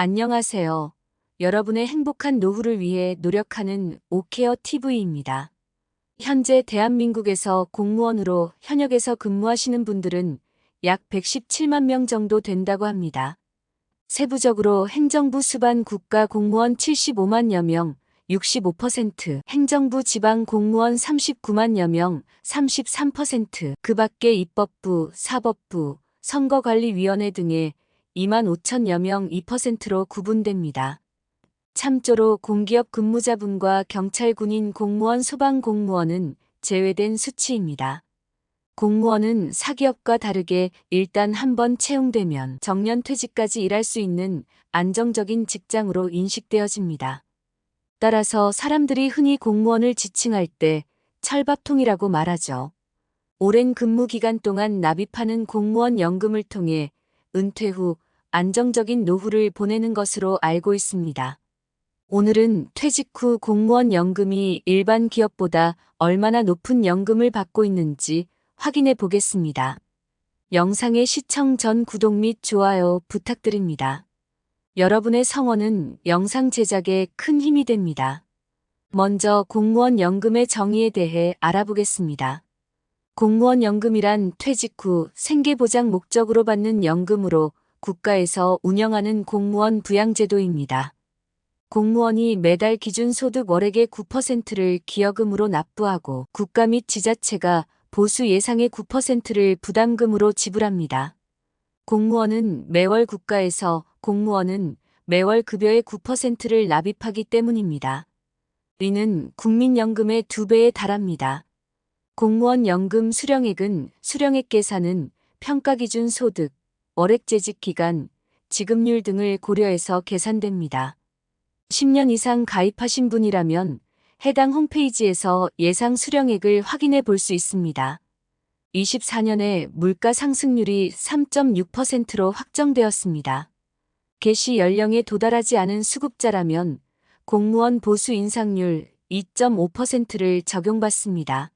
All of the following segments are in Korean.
안녕하세요. 여러분의 행복한 노후를 위해 노력하는 오케어 TV입니다. 현재 대한민국에서 공무원으로 현역에서 근무하시는 분들은 약 117만 명 정도 된다고 합니다. 세부적으로 행정부 수반 국가 공무원 75만여 명, 65%, 행정부 지방 공무원 39만여 명, 33%, 그 밖에 입법부, 사법부, 선거관리위원회 등의 2만 5천여 명 2%로 구분됩니다. 참조로 공기업 근무자분과 경찰, 군인, 공무원, 소방공무원은 제외된 수치입니다. 공무원은 사기업과 다르게 일단 한번 채용되면 정년퇴직까지 일할 수 있는 안정적인 직장으로 인식되어집니다. 따라서 사람들이 흔히 공무원을 지칭할 때 철밥통이라고 말하죠. 오랜 근무 기간 동안 납입하는 공무원 연금을 통해 은퇴 후 안정적인 노후를 보내는 것으로 알고 있습니다. 오늘은 퇴직 후 공무원 연금이 일반 기업보다 얼마나 높은 연금을 받고 있는지 확인해 보겠습니다. 영상의 시청 전 구독 및 좋아요 부탁드립니다. 여러분의 성원은 영상 제작에 큰 힘이 됩니다. 먼저 공무원 연금의 정의에 대해 알아보겠습니다. 공무원 연금이란 퇴직 후 생계보장 목적으로 받는 연금으로 국가에서 운영하는 공무원 부양제도입니다. 공무원이 매달 기준 소득 월액의 9%를 기여금으로 납부하고 국가 및 지자체가 보수 예상의 9%를 부담금으로 지불합니다. 공무원은 매월 급여의 9%를 납입하기 때문입니다. 이는 국민연금의 2배에 달합니다. 공무원 연금 수령액은 수령액 계산은 평가기준 소득, 월액 재직 기간, 지급률 등을 고려해서 계산됩니다. 10년 이상 가입하신 분이라면 해당 홈페이지에서 예상 수령액을 확인해 볼 수 있습니다. 24년에 물가 상승률이 3.6%로 확정되었습니다. 개시 연령에 도달하지 않은 수급자라면 공무원 보수 인상률 2.5%를 적용받습니다.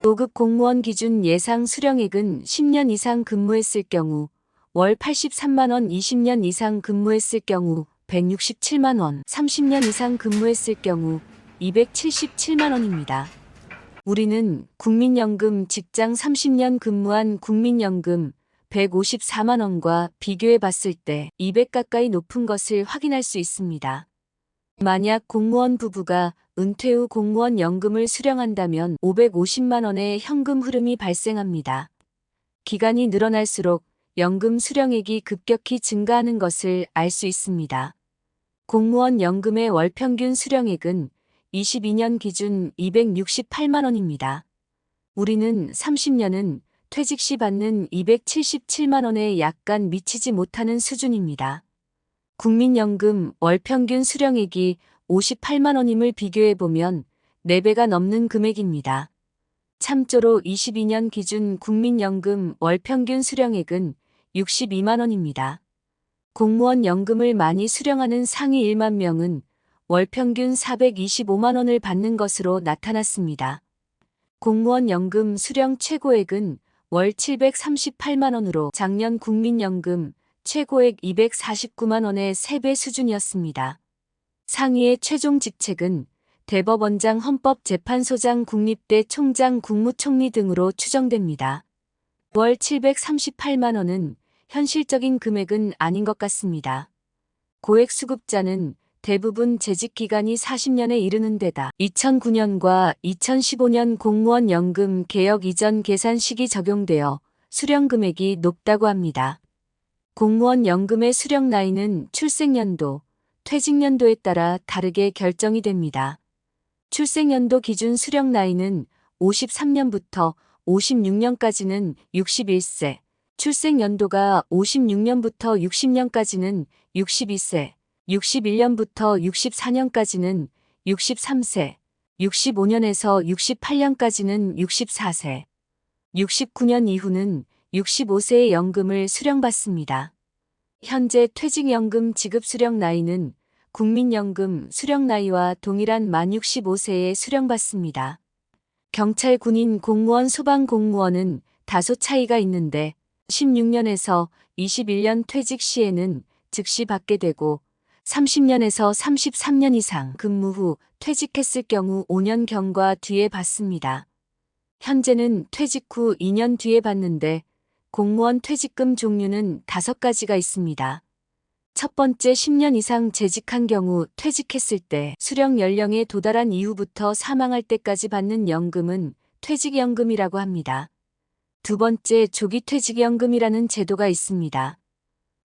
5급 공무원 기준 예상 수령액은 10년 이상 근무했을 경우 월 83만 원, 20년 이상 근무했을 경우 167만 원, 30년 이상 근무했을 경우 277만 원입니다. 우리는 국민연금 직장 30년 근무한 국민연금 154만 원과 비교해 봤을 때 200 가까이 높은 것을 확인할 수 있습니다. 만약 공무원 부부가 은퇴 후 공무원 연금을 수령한다면 550만 원의 현금 흐름이 발생합니다. 기간이 늘어날수록 연금 수령액이 급격히 증가하는 것을 알 수 있습니다. 공무원 연금의 월 평균 수령액은 22년 기준 268만 원입니다. 우리는 30년은 퇴직 시 받는 277만 원에 약간 미치지 못하는 수준입니다. 국민연금 월 평균 수령액이 58만 원임을 비교해보면 4배가 넘는 금액입니다. 참조로 22년 기준 국민연금 월 평균 수령액은 62만 원입니다. 공무원 연금을 많이 수령하는 상위 1만 명은 월 평균 425만 원을 받는 것으로 나타났습니다. 공무원 연금 수령 최고액은 월 738만 원으로 작년 국민연금 최고액 249만 원의 3배 수준이었습니다. 상위의 최종 직책은 대법원장, 헌법재판소장, 국립대 총장, 국무총리 등으로 추정됩니다. 월 738만 원은 현실적인 금액은 아닌 것 같습니다. 고액 수급자는 대부분 재직 기간이 40년에 이르는 데다 2009년과 2015년 공무원 연금 개혁 이전 계산 시기 적용되어 수령 금액이 높다고 합니다. 공무원 연금의 수령 나이는 출생연도, 퇴직연도에 따라 다르게 결정이 됩니다. 출생연도 기준 수령 나이는 53년부터 56년까지는 61세, 출생연도가 56년부터 60년까지는 62세, 61년부터 64년까지는 63세, 65년에서 68년까지는 64세, 69년 이후는 65세의 연금을 수령받습니다. 현재 퇴직연금 지급 수령 나이는 국민연금 수령 나이와 동일한 만 65세에 수령받습니다. 경찰, 군인, 공무원, 소방공무원은 다소 차이가 있는데 16년에서 21년 퇴직 시에는 즉시 받게 되고 30년에서 33년 이상 근무 후 퇴직했을 경우 5년 경과 뒤에 받습니다. 현재는 퇴직 후 2년 뒤에 받는데 공무원 퇴직금 종류는 5가지가 있습니다. 첫 번째, 10년 이상 재직한 경우 퇴직했을 때 수령 연령에 도달한 이후부터 사망할 때까지 받는 연금은 퇴직연금이라고 합니다. 두 번째, 조기퇴직연금이라는 제도가 있습니다.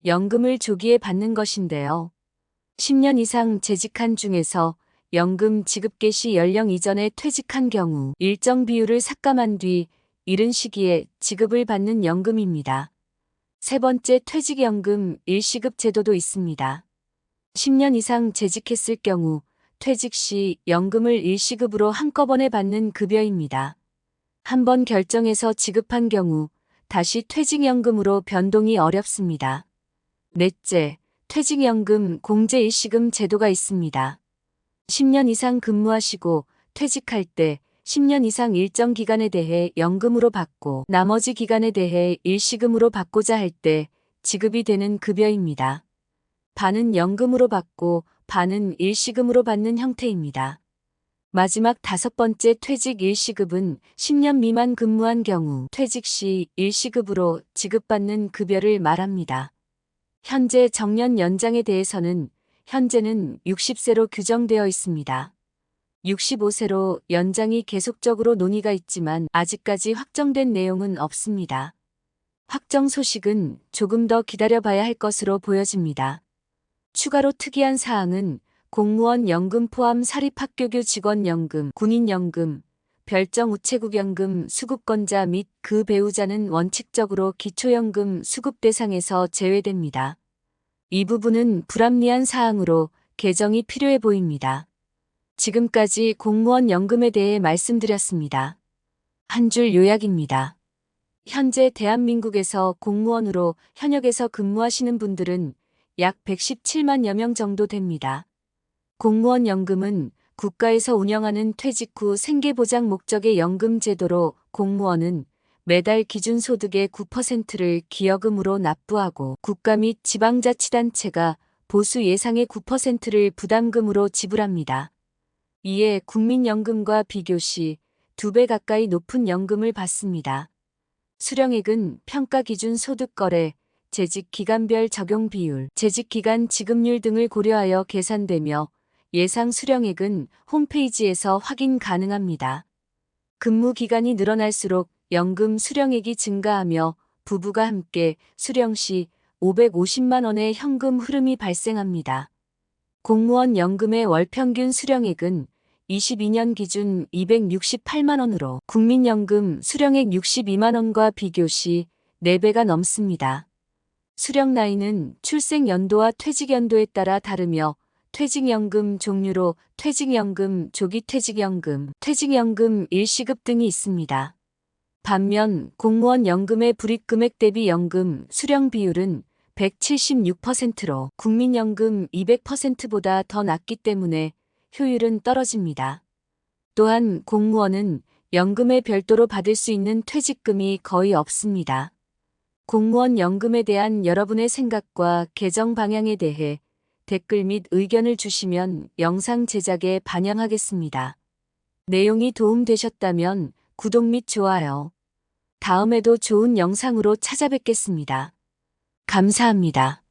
연금을 조기에 받는 것인데요. 10년 이상 재직한 중에서 연금 지급 개시 연령 이전에 퇴직한 경우 일정 비율을 삭감한 뒤 이른 시기에 지급을 받는 연금입니다. 세 번째, 퇴직연금 일시급 제도도 있습니다. 10년 이상 재직했을 경우 퇴직 시 연금을 일시급으로 한꺼번에 받는 급여입니다. 한 번 결정해서 지급한 경우 다시 퇴직연금으로 변동이 어렵습니다. 넷째, 퇴직연금 공제일시금 제도가 있습니다. 10년 이상 근무하시고 퇴직할 때 10년 이상 일정 기간에 대해 연금으로 받고 나머지 기간에 대해 일시금으로 받고자 할 때 지급이 되는 급여입니다. 반은 연금으로 받고 반은 일시금으로 받는 형태입니다. 마지막 5번째, 퇴직 일시급은 10년 미만 근무한 경우 퇴직 시 일시급으로 지급받는 급여를 말합니다. 현재 정년 연장에 대해서는 현재는 60세로 규정되어 있습니다. 65세로 연장이 계속적으로 논의가 있지만 아직까지 확정된 내용은 없습니다. 확정 소식은 조금 더 기다려봐야 할 것으로 보여집니다. 추가로 특이한 사항은 공무원 연금 포함 사립학교교 직원연금, 군인연금, 별정 우체국연금 수급권자 및 그 배우자는 원칙적으로 기초연금 수급 대상에서 제외됩니다. 이 부분은 불합리한 사항으로 개정이 필요해 보입니다. 지금까지 공무원 연금에 대해 말씀드렸습니다. 한 줄 요약입니다. 현재 대한민국에서 공무원으로 현역에서 근무하시는 분들은 약 117만여 명 정도 됩니다. 공무원 연금은 국가에서 운영하는 퇴직 후 생계보장 목적의 연금 제도로 공무원은 매달 기준소득의 9%를 기여금으로 납부하고 국가 및 지방자치단체가 보수 예상의 9%를 부담금으로 지불합니다. 이에 국민연금과 비교시 2배 가까이 높은 연금을 받습니다. 수령액은 평가기준 소득거래, 재직기간별 적용 비율, 재직기간 지급률 등을 고려하여 계산되며 예상 수령액은 홈페이지에서 확인 가능합니다. 근무 기간이 늘어날수록 연금 수령액이 증가하며 부부가 함께 수령 시 550만 원의 현금 흐름이 발생합니다. 공무원 연금의 월 평균 수령액은 22년 기준 268만 원으로 국민연금 수령액 62만 원과 비교시 4배가 넘습니다. 수령 나이는 출생 연도와 퇴직 연도에 따라 다르며 퇴직연금 종류로 퇴직연금, 조기퇴직연금, 퇴직연금 일시급 등이 있습니다. 반면 공무원 연금의 불입금액 대비 연금 수령 비율은 176%로 국민연금 200%보다 더 낮기 때문에 효율은 떨어집니다. 또한 공무원은 연금에 별도로 받을 수 있는 퇴직금이 거의 없습니다. 공무원 연금에 대한 여러분의 생각과 개정 방향에 대해 댓글 및 의견을 주시면 영상 제작에 반영하겠습니다. 내용이 도움되셨다면 구독 및 좋아요. 다음에도 좋은 영상으로 찾아뵙겠습니다. 감사합니다.